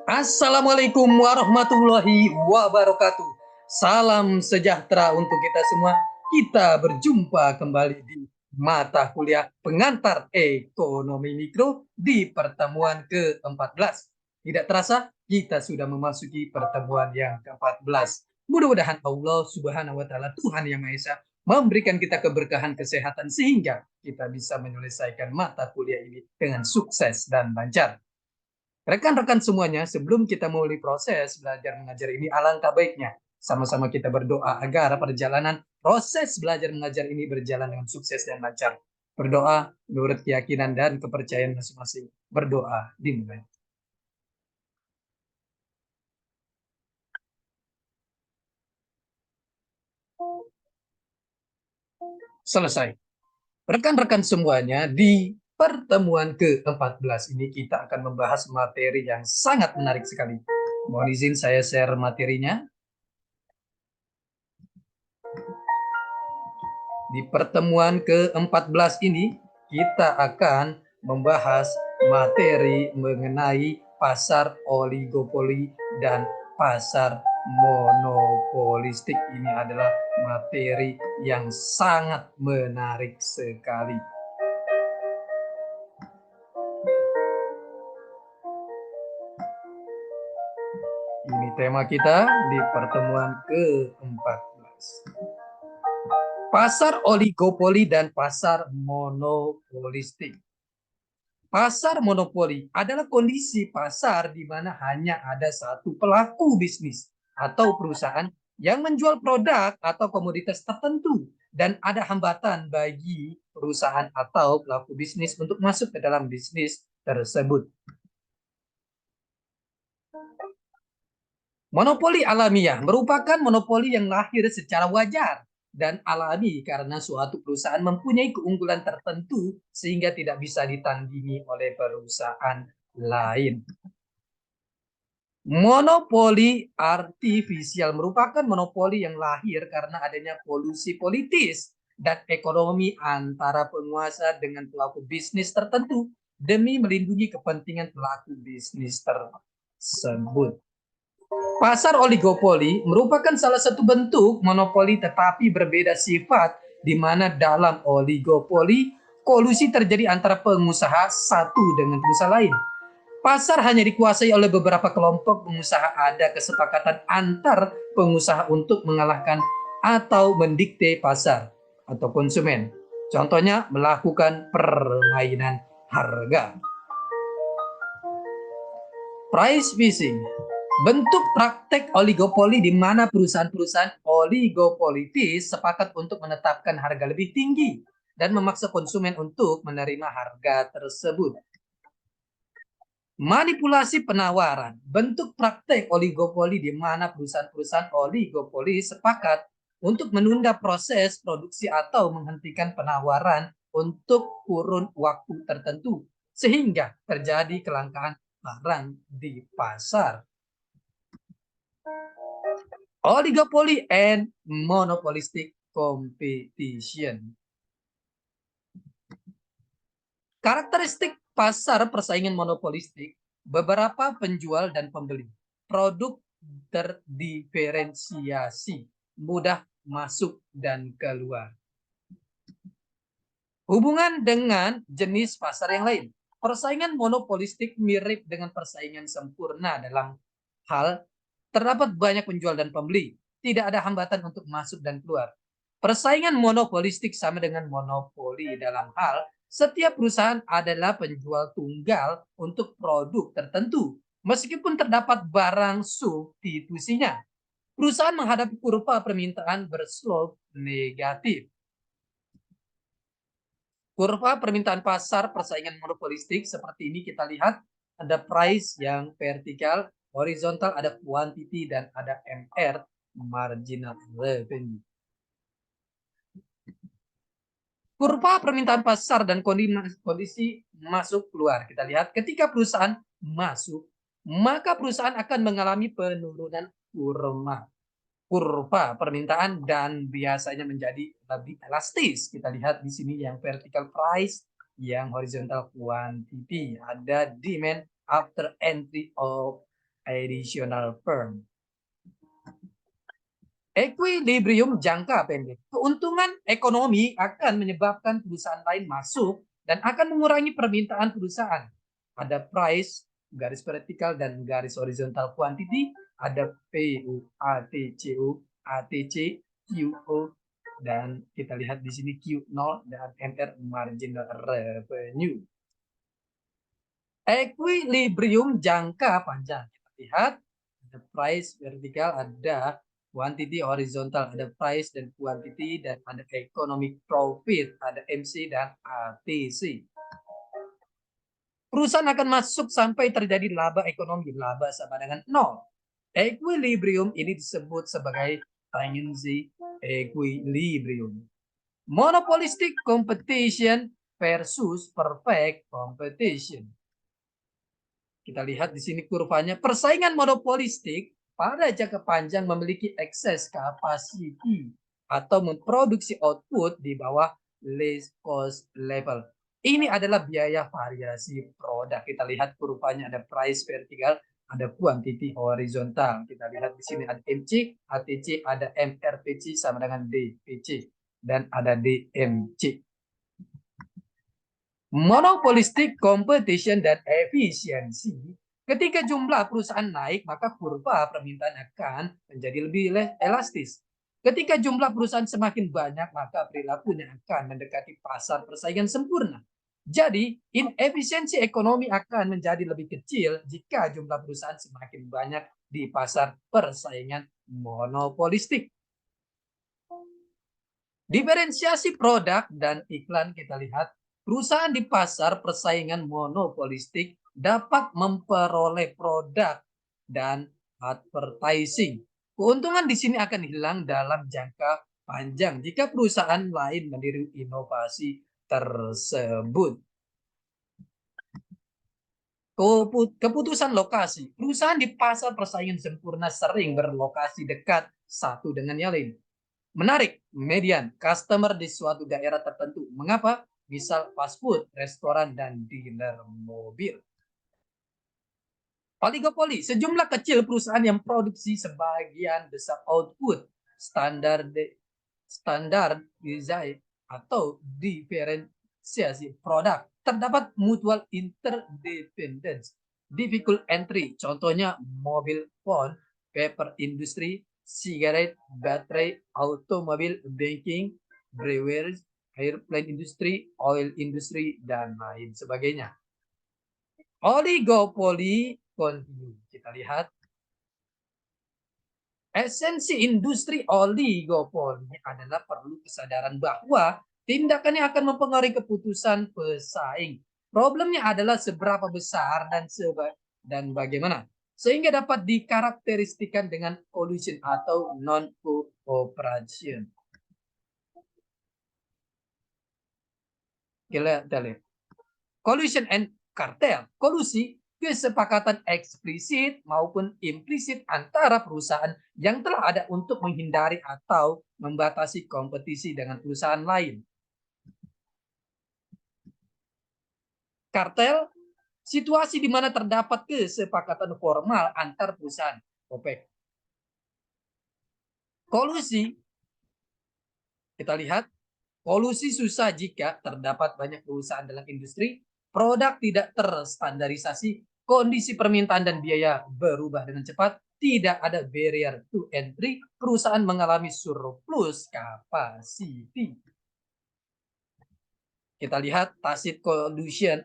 Assalamualaikum warahmatullahi wabarakatuh. Salam sejahtera untuk kita semua. Kita berjumpa kembali di mata kuliah pengantar ekonomi mikro di pertemuan ke-14. Tidak terasa kita sudah memasuki pertemuan yang ke-14. Mudah-mudahan Allah Subhanahu wa taala, Tuhan Yang Maha Esa, memberikan kita keberkahan kesehatan sehingga kita bisa menyelesaikan mata kuliah ini dengan sukses dan lancar. Rekan-rekan semuanya, sebelum kita mulai proses belajar mengajar ini, alangkah baiknya sama-sama kita berdoa agar perjalanan proses belajar mengajar ini berjalan dengan sukses dan lancar. Berdoa menurut keyakinan dan kepercayaan masing-masing. Berdoa dimulai. Selesai. Rekan-rekan semuanya, di pertemuan ke-14 ini kita akan membahas materi yang sangat menarik sekali. Mohon izin saya share materinya. Di pertemuan ke-14 ini, kita akan membahas materi mengenai pasar oligopoli dan pasar monopolistik. Ini adalah materi yang sangat menarik sekali. Ini tema kita di pertemuan ke-14. Pasar oligopoli dan pasar monopolistik. Pasar monopoli adalah kondisi pasar di mana hanya ada satu pelaku bisnis atau perusahaan yang menjual produk atau komoditas tertentu dan ada hambatan bagi perusahaan atau pelaku bisnis untuk masuk ke dalam bisnis tersebut. Monopoli alamiah merupakan monopoli yang lahir secara wajar dan alami karena suatu perusahaan mempunyai keunggulan tertentu sehingga tidak bisa ditandingi oleh perusahaan lain. Monopoli artifisial merupakan monopoli yang lahir karena adanya kolusi politis dan ekonomi antara penguasa dengan pelaku bisnis tertentu demi melindungi kepentingan pelaku bisnis tersebut. Pasar oligopoli merupakan salah satu bentuk monopoli tetapi berbeda sifat di mana dalam oligopoli kolusi terjadi antara pengusaha satu dengan pengusaha lain. Pasar hanya dikuasai oleh beberapa kelompok pengusaha, ada kesepakatan antar pengusaha untuk mengalahkan atau mendikte pasar atau konsumen. Contohnya melakukan permainan harga. Price fixing. Bentuk praktek oligopoli di mana perusahaan-perusahaan oligopolitis sepakat untuk menetapkan harga lebih tinggi dan memaksa konsumen untuk menerima harga tersebut. Manipulasi penawaran. Bentuk praktek oligopoli di mana perusahaan-perusahaan oligopoli sepakat untuk menunda proses produksi atau menghentikan penawaran untuk kurun waktu tertentu sehingga terjadi kelangkaan barang di pasar. Oligopoly and monopolistic competition. Karakteristik pasar persaingan monopolistik, beberapa penjual dan pembeli. Produk terdiferensiasi, mudah masuk dan keluar. Hubungan dengan jenis pasar yang lain. Persaingan monopolistik mirip dengan persaingan sempurna dalam hal terdapat banyak penjual dan pembeli. Tidak ada hambatan untuk masuk dan keluar. Persaingan monopolistik sama dengan monopoli dalam hal setiap perusahaan adalah penjual tunggal untuk produk tertentu. Meskipun terdapat barang substitusinya. Perusahaan menghadapi kurva permintaan berslope negatif. Kurva permintaan pasar persaingan monopolistik seperti ini kita lihat. Ada price yang vertikal, horizontal, ada quantity, dan ada MR, marginal revenue. Kurva permintaan pasar dan kondisi masuk keluar. Kita lihat ketika perusahaan masuk, maka perusahaan akan mengalami penurunan kurva permintaan dan biasanya menjadi lebih elastis. Kita lihat di sini yang vertical price, yang horizontal quantity. Ada demand after entry of additional firm. Equilibrium jangka pendek. Keuntungan ekonomi akan menyebabkan perusahaan lain masuk dan akan mengurangi permintaan perusahaan. Ada price, garis vertikal dan garis horizontal quantity, ada PU, ATCU, ATC, QO, dan kita lihat di sini Q0 dan MR marginal revenue. Equilibrium jangka panjang. Kita lihat ada price vertikal, ada quantity horizontal, ada price dan quantity, dan ada economic profit, ada MC dan ATC. Perusahaan akan masuk sampai terjadi laba ekonomi, laba sama dengan 0. Equilibrium ini disebut sebagai tangency equilibrium. Monopolistic competition versus perfect competition. Kita lihat di sini kurvanya, persaingan monopolistik pada jangka panjang memiliki excess capacity atau memproduksi output di bawah least cost level. Ini adalah biaya variasi produk. Kita lihat kurvanya, ada price vertikal, ada quantity horizontal. Kita lihat di sini ada MC, ATC, ada MRPC sama dengan DPC, dan ada DMC. Monopolistic competition dan efisiensi. Ketika jumlah perusahaan naik, maka kurva permintaan akan menjadi lebih elastis. Ketika jumlah perusahaan semakin banyak, maka perilakunya akan mendekati pasar persaingan sempurna. Jadi, inefisiensi ekonomi akan menjadi lebih kecil jika jumlah perusahaan semakin banyak di pasar persaingan monopolistik. Diferensiasi produk dan iklan, kita lihat. Perusahaan di pasar persaingan monopolistik dapat memperoleh produk dan advertising. Keuntungan di sini akan hilang dalam jangka panjang jika perusahaan lain meniru inovasi tersebut. Keputusan lokasi. Perusahaan di pasar persaingan sempurna sering berlokasi dekat satu dengan yang lain. Menarik, median, customer di suatu daerah tertentu. Mengapa? Misal fast food, restoran, dan dealer mobil. Oligopoli, sejumlah kecil perusahaan yang produksi sebagian besar output, standardization atau diferensiasi produk. Terdapat mutual interdependence, difficult entry, contohnya mobil phone, paper industry, cigarette, baterai, automobil, banking, breweries, airplane industry, oil industry, dan lain sebagainya. Oligopoli continue. Kita lihat. Esensi industri oligopoli adalah perlu kesadaran bahwa tindakannya akan mempengaruhi keputusan pesaing. Problemnya adalah seberapa besar dan bagaimana. Sehingga dapat dikarakteristikan dengan collusion atau non-cooperation. Kita lihat. Collusion and cartel. Kolusi, kesepakatan eksplisit maupun implisit antara perusahaan yang telah ada untuk menghindari atau membatasi kompetisi dengan perusahaan lain. Kartel, situasi di mana terdapat kesepakatan formal antar perusahaan. OPEC. Kolusi, kita lihat, kolusi susah jika terdapat banyak perusahaan dalam industri, produk tidak terstandarisasi, kondisi permintaan dan biaya berubah dengan cepat, tidak ada barrier to entry, perusahaan mengalami surplus capacity. Kita lihat tacit collusion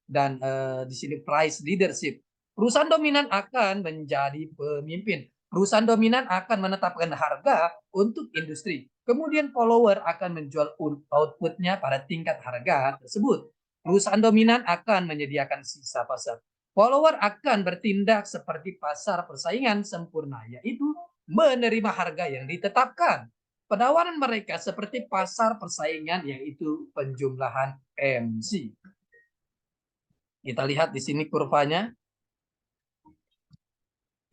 dan di sini price leadership. Perusahaan dominan akan menjadi pemimpin. Perusahaan dominan akan menetapkan harga untuk industri. Kemudian follower akan menjual outputnya pada tingkat harga tersebut. Perusahaan dominan akan menyediakan sisa pasar. Follower akan bertindak seperti pasar persaingan sempurna, yaitu menerima harga yang ditetapkan. Penawaran mereka seperti pasar persaingan, yaitu penjumlahan MC. Kita lihat di sini kurvanya.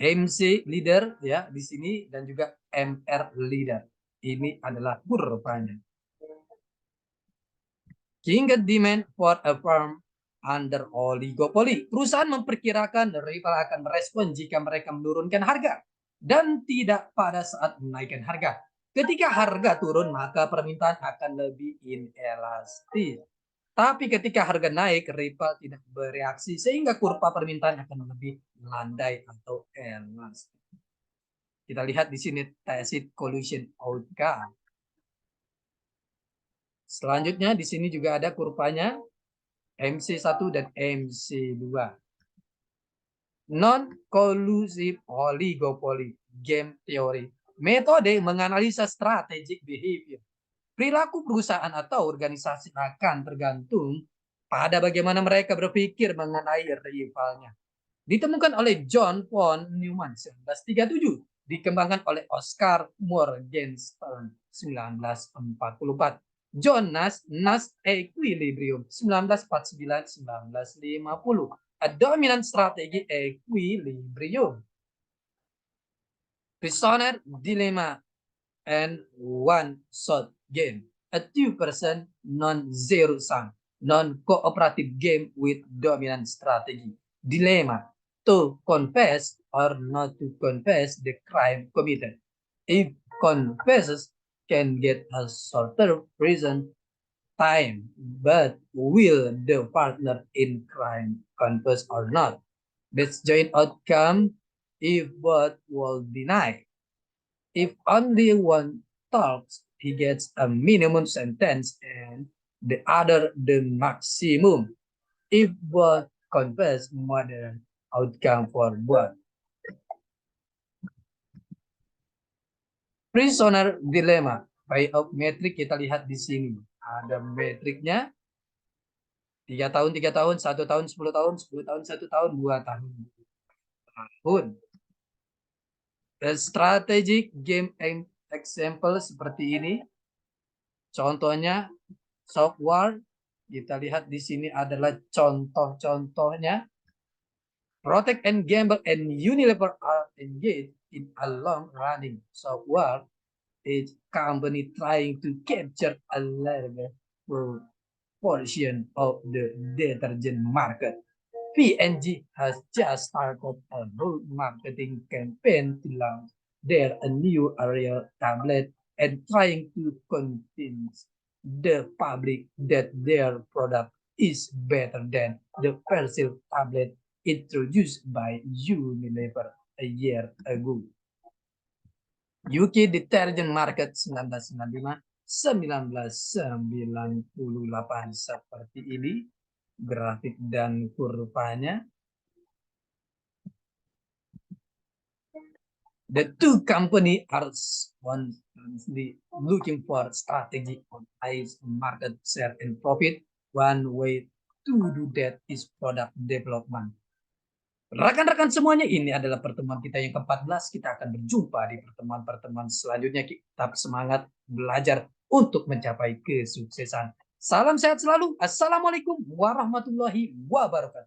MC leader ya di sini dan juga MR leader. Ini adalah kurvanya. King demand for a firm under oligopoli. Perusahaan memperkirakan rival akan merespon jika mereka menurunkan harga dan tidak pada saat menaikkan harga. Ketika harga turun, maka permintaan akan lebih inelastis. Tapi ketika harga naik, rival tidak bereaksi sehingga kurva permintaan akan lebih landai atau elastis. Kita lihat di sini tacit collusion outcome. Selanjutnya di sini juga ada kurvanya MC1 dan MC2. Non-collusive oligopoly game theory. Metode menganalisa strategic behavior. Perilaku perusahaan atau organisasi akan tergantung pada bagaimana mereka berpikir mengenai rivalnya. Ditemukan oleh John von Neumann 1937, dikembangkan oleh Oscar Morgenstern 1944. John Nash Equilibrium 1949-1950. A dominant strategy equilibrium. Prisoner dilemma and one shot game. A two-person non-zero sum, non-cooperative game with dominant strategy. Dilemma: to confess or not to confess the crime committed. If confesses, can get a shorter prison time, but will the partner in crime confess or not? Best joint outcome if both will deny. If only one talks, he gets a minimum sentence and the other the maximum. If both confess, modern outcome for both. Prisoner dilemma. Payoff metric kita lihat di sini. Ada metriknya 3 tahun, 3 tahun, 1 tahun, 10 tahun, 10 tahun, 1 tahun, 2 tahun. The strategic game example seperti ini. Contohnya software. Kita lihat di sini adalah contoh-contohnya. Protect and Gamble and Unilever are engaged in a long-running software. Each company trying to capture a larger portion of the detergent market. P&G has just started a road marketing campaign to launch their new Ariel tablet and trying to convince the public that their product is better than the Persil tablet introduced by Unilever a year ago. UK Detergent Market 1995-1998 seperti ini grafik dan kurvanya. The two company are constantly looking for strategy on highest market share and profit. One way to do that is product development. Rekan-rekan semuanya, ini adalah pertemuan kita yang ke-14. Kita akan berjumpa di pertemuan-pertemuan selanjutnya. Tetap semangat belajar untuk mencapai kesuksesan. Salam sehat selalu. Assalamualaikum warahmatullahi wabarakatuh.